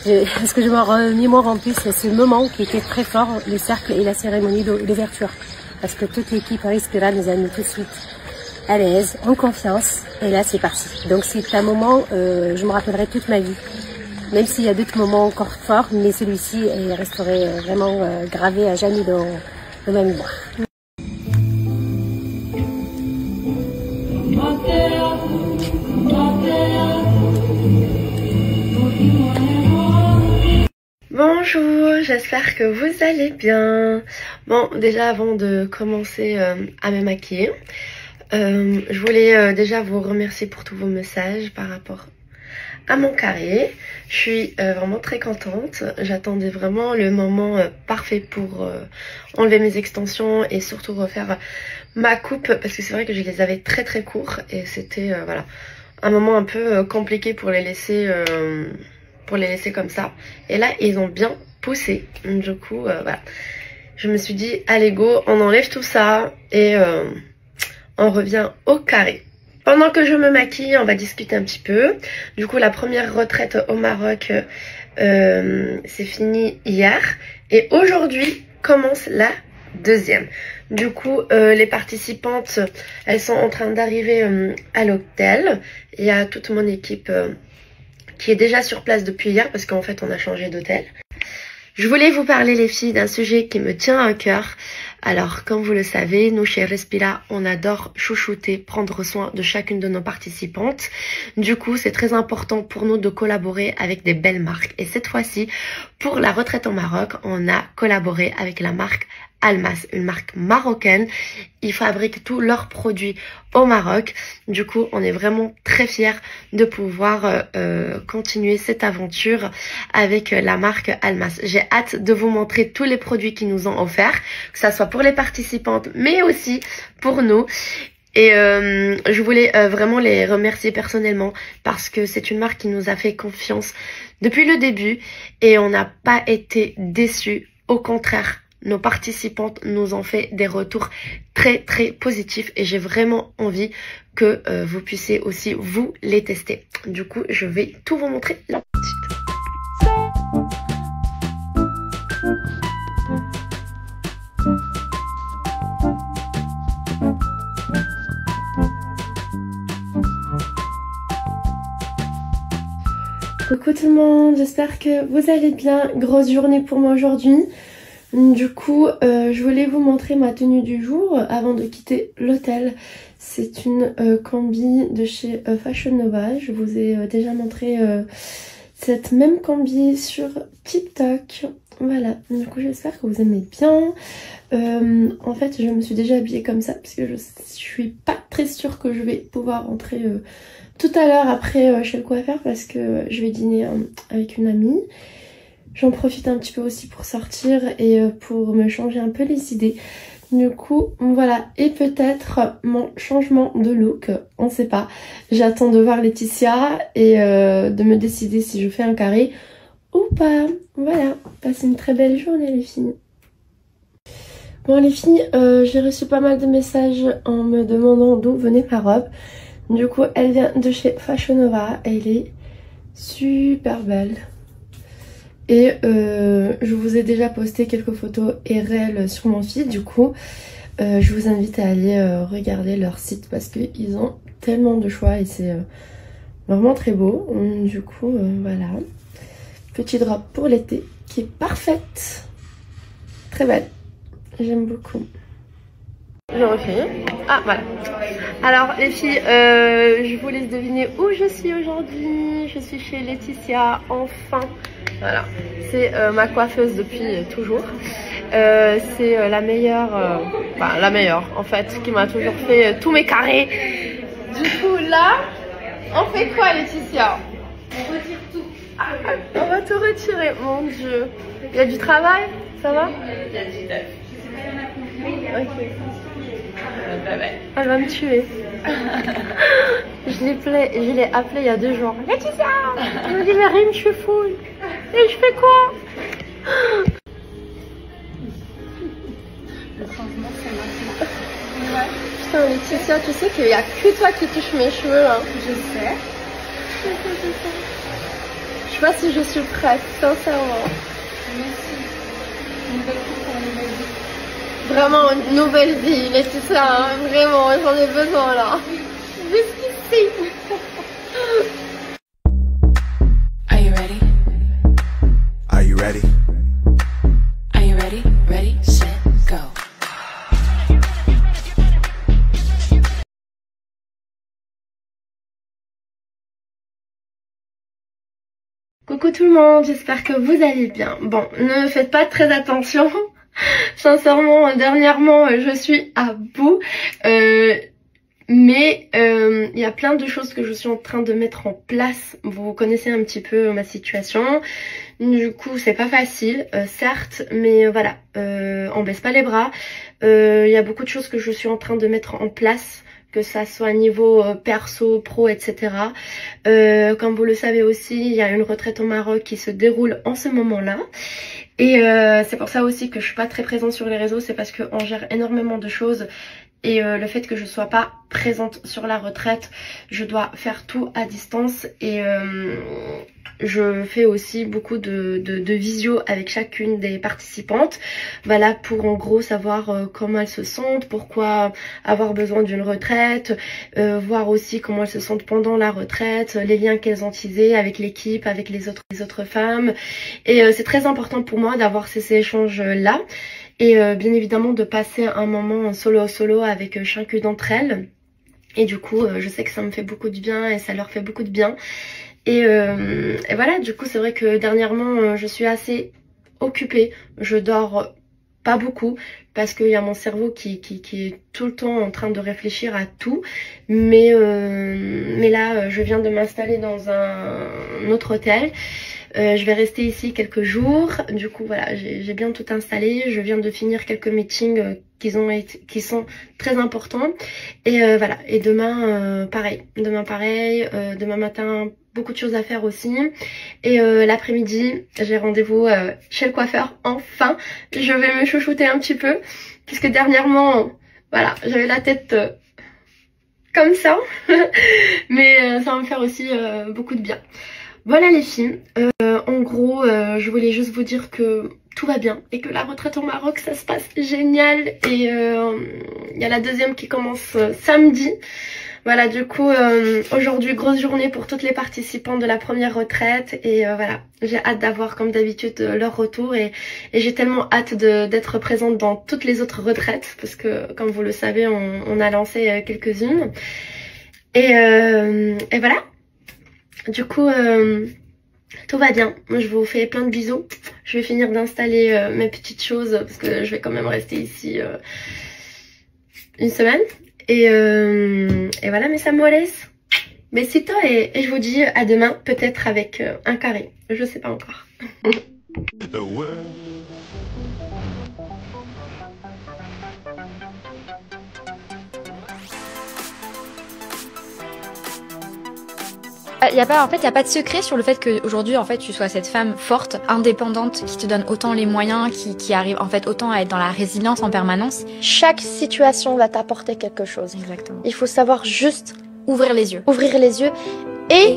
Ce que je me remémore en plus, c'est ce moment qui était très fort, le cercle et la cérémonie d'ouverture. Parce que toute l'équipe Respira nous a mis tout de suite à l'aise, en confiance, et là c'est parti. Donc c'est un moment, je me rappellerai toute ma vie. Même s'il y a d'autres moments encore forts, mais celui-ci resterait vraiment gravé à jamais dans ma mémoire. Bonjour, j'espère que vous allez bien. Bon, déjà avant de commencer à me maquiller, je voulais déjà vous remercier pour tous vos messages par rapport à mon carré. Je suis vraiment très contente. J'attendais vraiment le moment parfait pour enlever mes extensions et surtout refaire ma coupe parce que c'est vrai que je les avais très très courts et c'était voilà, un moment un peu compliqué pour les laisser comme ça. Et là ils ont bien poussé, du coup voilà, je me suis dit allez go, on enlève tout ça et on revient au carré. Pendant que je me maquille, on va discuter un petit peu. Du coup, la première retraite au Maroc, c'est fini hier. Et aujourd'hui commence la deuxième. Du coup, les participantes, elles sont en train d'arriver à l'hôtel. Il y a toute mon équipe qui est déjà sur place depuis hier parce qu'en fait, on a changé d'hôtel. Je voulais vous parler, les filles, d'un sujet qui me tient à cœur. Alors, comme vous le savez, nous, chez Respira, on adore chouchouter, prendre soin de chacune de nos participantes. Du coup, c'est très important pour nous de collaborer avec des belles marques. Et cette fois-ci, pour la retraite au Maroc, on a collaboré avec la marque Almas, une marque marocaine. Ils fabriquent tous leurs produits au Maroc. Du coup, on est vraiment très fiers de pouvoir continuer cette aventure avec la marque Almas. J'ai hâte de vous montrer tous les produits qu'ils nous ont offerts, que ça soit pour les participantes, mais aussi pour nous. Et je voulais vraiment les remercier personnellement parce que c'est une marque qui nous a fait confiance depuis le début et on n'a pas été déçus. Au contraire, nos participantes nous ont fait des retours très très positifs et j'ai vraiment envie que vous puissiez aussi vous les tester. Du coup, je vais tout vous montrer là tout de suite. Coucou tout le monde, j'espère que vous allez bien. Grosse journée pour moi aujourd'hui. Du coup, je voulais vous montrer ma tenue du jour avant de quitter l'hôtel. C'est une combi de chez Fashion Nova. Je vous ai déjà montré cette même combi sur TikTok. Voilà, du coup j'espère que vous aimez bien. En fait, je me suis déjà habillée comme ça parce que je suis pas très sûre que je vais pouvoir rentrer tout à l'heure après chez le coiffeur parce que je vais dîner avec une amie. J'en profite un petit peu aussi pour sortir et pour me changer un peu les idées. Du coup, voilà. Et peut-être mon changement de look, on sait pas. J'attends de voir Laetitia et de me décider si je fais un carré ou pas. Voilà. Passez une très belle journée les filles. Bon les filles, j'ai reçu pas mal de messages en me demandant d'où venait ma robe. Du coup, elle vient de chez Fashion Nova. Elle est super belle. Et je vous ai déjà posté quelques photos RL sur mon feed. Du coup, je vous invite à aller regarder leur site parce qu'ils ont tellement de choix et c'est vraiment très beau. Du coup, voilà. Petite robe pour l'été qui est parfaite. Très belle. J'aime beaucoup. Je refais. Ah, voilà. Alors, les filles, je vous laisse deviner où je suis aujourd'hui. Je suis chez Laetitia, enfin. Voilà, c'est ma coiffeuse depuis toujours. C'est la meilleure, enfin la meilleure en fait, qui m'a toujours fait tous mes carrés. Du coup là, on fait quoi Laetitia? On retire tout. Ah, on va tout retirer, mon dieu. Il y a du travail, ça va? Il y a du taf. Ok. Elle va me tuer. Je l'ai appelée il y a 2 jours. Laetitia! Elle me dit mais Rime, je suis full. Et je fais quoi? Le changement c'est maintenant. Ouais. Putain Laetitia, tu sais qu'il n'y a que toi qui touches mes cheveux là. Je sais. Je sais pas si je suis prête, sincèrement. Vraiment une nouvelle vie, Laetitia, hein, vraiment, j'en ai besoin là. Jusqu'ici. Are you ready? Are you ready? Are you ready? Ready, set, go. Coucou tout le monde, j'espère que vous allez bien. Bon, ne faites pas très attention. Sincèrement, dernièrement, je suis à bout. Mais il y a plein de choses que je suis en train de mettre en place. Vous connaissez un petit peu ma situation. Du coup, c'est pas facile, certes, mais voilà, on baisse pas les bras. Il y a beaucoup de choses que je suis en train de mettre en place, que ça soit niveau perso, pro, etc. Comme vous le savez aussi, il y a une retraite au Maroc qui se déroule en ce moment-là. Et c'est pour ça aussi que je suis pas très présente sur les réseaux, c'est parce qu'on gère énormément de choses. Et le fait que je sois pas présente sur la retraite, je dois faire tout à distance. Et je fais aussi beaucoup de visio avec chacune des participantes. Voilà, pour en gros savoir comment elles se sentent, pourquoi avoir besoin d'une retraite, voir aussi comment elles se sentent pendant la retraite, les liens qu'elles ont tissés avec l'équipe, avec les autres femmes. Et c'est très important pour moi d'avoir ces échanges-là. Et bien évidemment de passer un moment solo avec chacune d'entre elles. Et du coup, je sais que ça me fait beaucoup de bien et ça leur fait beaucoup de bien. Et voilà, du coup, c'est vrai que dernièrement, je suis assez occupée. Je dors pas beaucoup parce qu'il y a mon cerveau qui est tout le temps en train de réfléchir à tout. Mais là, je viens de m'installer dans un autre hôtel. Je vais rester ici quelques jours. Du coup voilà, j'ai bien tout installé. Je viens de finir quelques meetings qui sont très importants. Et voilà, et demain pareil. Demain matin, beaucoup de choses à faire aussi. Et l'après-midi, j'ai rendez-vous chez le coiffeur. Enfin, je vais me chouchouter un petit peu. Puisque dernièrement, voilà, j'avais la tête comme ça. Mais ça va me faire aussi beaucoup de bien. Voilà les filles, en gros je voulais juste vous dire que tout va bien et que la retraite au Maroc ça se passe génial. Et il y a la deuxième qui commence samedi. Voilà, du coup aujourd'hui grosse journée pour toutes les participants de la première retraite. Et voilà, j'ai hâte d'avoir comme d'habitude leur retour. Et j'ai tellement hâte d'être présente dans toutes les autres retraites. Parce que comme vous le savez, on a lancé quelques-unes. Et voilà. Du coup, tout va bien. Moi, je vous fais plein de bisous. Je vais finir d'installer mes petites choses parce que je vais quand même rester ici une semaine. Et voilà, mes amores. Besito et je vous dis à demain, peut-être avec un carré. Je sais pas encore. En fait, il n'y a pas de secret sur le fait qu'aujourd'hui, en fait, tu sois cette femme forte, indépendante, qui te donne autant les moyens, qui arrive en fait autant à être dans la résilience en permanence. Chaque situation va t'apporter quelque chose. Exactement. Il faut savoir juste ouvrir les yeux. Ouvrir les yeux et